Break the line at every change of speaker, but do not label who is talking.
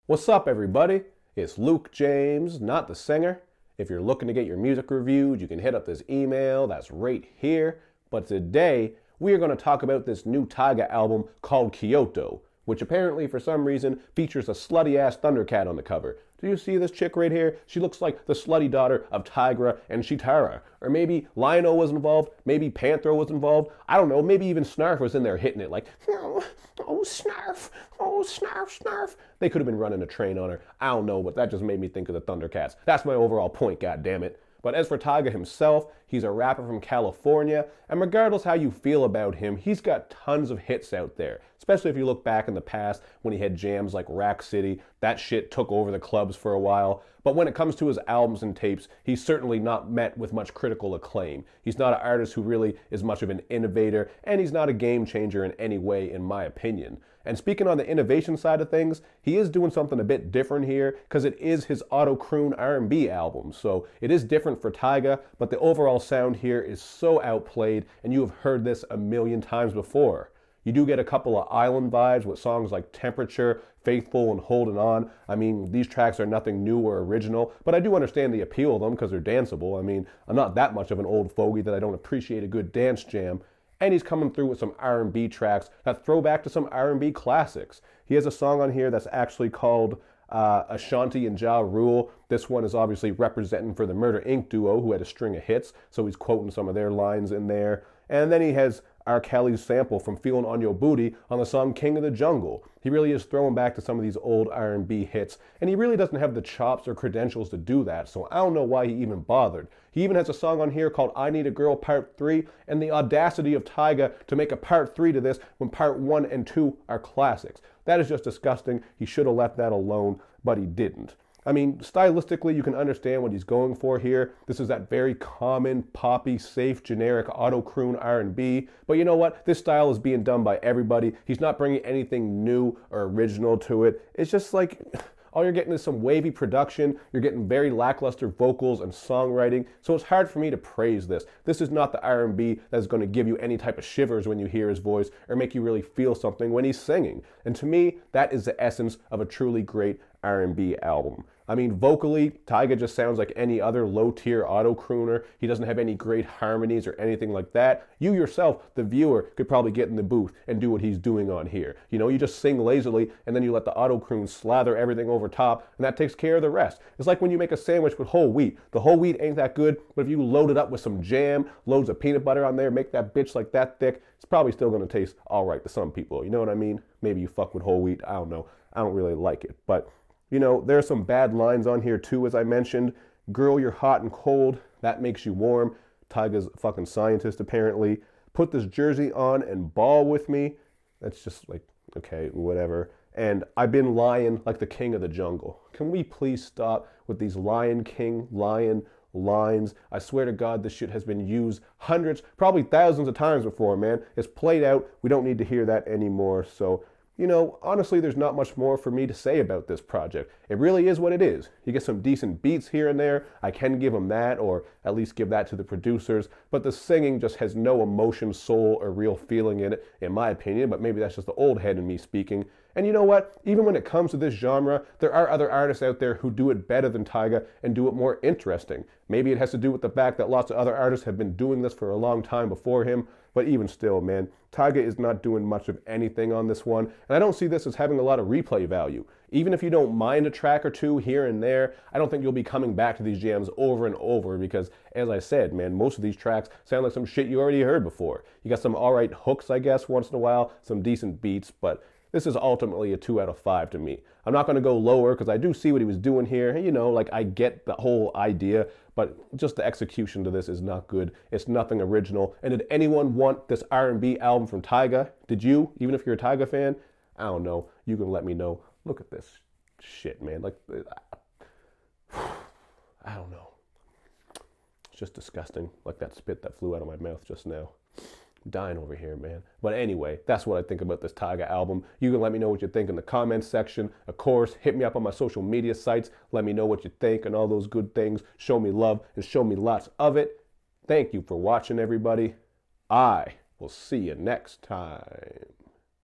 What's up, everybody? It's Luke James, not the singer. If you're looking to get your music reviewed, you can hit up this email that's right here. But today, we are going to talk about this new Tyga album called Kyoto, which apparently, for some reason, features a slutty-ass Thundercat on the cover. Do you see this chick right here? She looks like the slutty daughter of Tyga and Chitara. Or maybe Lionel was involved, maybe Panthro was involved. I don't know, maybe even Snarf was in there hitting it like, oh, Snarf, oh, Snarf, Snarf. They could have been running a train on her. I don't know, but that just made me think of the Thundercats. That's my overall point, goddammit. But as for Tyga himself, he's a rapper from California, and regardless how you feel about him, he's got tons of hits out there. Especially if you look back in the past when he had jams like Rack City, that shit took over the clubs for a while. But when it comes to his albums and tapes, he's certainly not met with much critical acclaim. He's not an artist who really is much of an innovator, and he's not a game changer in any way, in my opinion. And speaking on the innovation side of things, he is doing something a bit different here because it is his auto-croon R&B album. So it is different for Tyga, but the overall sound here is so outplayed, and you have heard this a million times before. You do get a couple of island vibes with songs like Temperature, Faithful, and Holding On. I mean, these tracks are nothing new or original, but I do understand the appeal of them because they're danceable. I mean, I'm not that much of an old fogey that I don't appreciate a good dance jam. And he's coming through with some R&B tracks that throw back to some R&B classics. He has a song on here that's actually called Ashanti and Ja Rule. This one is obviously representing for the Murder Inc. duo who had a string of hits, so he's quoting some of their lines in there. And then he has R. Kelly's sample from Feelin' on Your Booty on the song King of the Jungle. He really is throwing back to some of these old R&B hits, and he really doesn't have the chops or credentials to do that, so I don't know why he even bothered. He even has a song on here called I Need a Girl Part 3, and the audacity of Tyga to make a Part 3 to this when Part 1 and 2 are classics. That is just disgusting. He should have left that alone, but he didn't. I mean, stylistically, you can understand what he's going for here. This is that very common, poppy, safe, generic auto-croon R&B. But you know what? This style is being done by everybody. He's not bringing anything new or original to it. It's just like, all you're getting is some wavy production. You're getting very lackluster vocals and songwriting. So it's hard for me to praise this. This is not the R&B that's going to give you any type of shivers when you hear his voice or make you really feel something when he's singing. And to me, that is the essence of a truly great R&B album. I mean, vocally, Tyga just sounds like any other low-tier auto-crooner. He doesn't have any great harmonies or anything like that. You yourself, the viewer, could probably get in the booth and do what he's doing on here. You know, you just sing lazily, and then you let the auto-croon slather everything over top, and that takes care of the rest. It's like when you make a sandwich with whole wheat. The whole wheat ain't that good, but if you load it up with some jam, loads of peanut butter on there, make that bitch like that thick, it's probably still going to taste all right to some people. You know what I mean? Maybe you fuck with whole wheat. I don't know. I don't really like it, but you know, there are some bad lines on here too, as I mentioned. Girl, you're hot and cold. That makes you warm. Tyga's a fucking scientist, apparently. Put this jersey on and ball with me. That's just like, okay, whatever. And I've been lying like the king of the jungle. Can we please stop with these Lion King, lion lines? I swear to God, this shit has been used hundreds, probably thousands of times before, man. It's played out. We don't need to hear that anymore. So, you know, honestly, there's not much more for me to say about this project. It really is what it is. You get some decent beats here and there. I can give them that, or at least give that to the producers. But the singing just has no emotion, soul, or real feeling in it, in my opinion. But maybe that's just the old head in me speaking. And you know what? Even when it comes to this genre, there are other artists out there who do it better than Tyga and do it more interesting. Maybe it has to do with the fact that lots of other artists have been doing this for a long time before him. But even still, man, Tyga is not doing much of anything on this one. And I don't see this as having a lot of replay value. Even if you don't mind a track or two here and there, I don't think you'll be coming back to these jams over and over because, as I said, man, most of these tracks sound like some shit you already heard before. You got some alright hooks, I guess, once in a while, some decent beats, but this is ultimately a 2 out of 5 to me. I'm not going to go lower because I do see what he was doing here. You know, like I get the whole idea, but just the execution to this is not good. It's nothing original. And did anyone want this R&B album from Tyga? Did you? Even if you're a Tyga fan? I don't know. You can let me know. Look at this shit, man. Like, I don't know. It's just disgusting. Like that spit that flew out of my mouth just now. Dying over here, man. But anyway, that's what I think about this Tyga album. You can let me know what you think in the comments section. Of course, hit me up on my social media sites. Let me know what you think and all those good things. Show me love and show me lots of it. Thank you for watching, everybody. I will see you next time.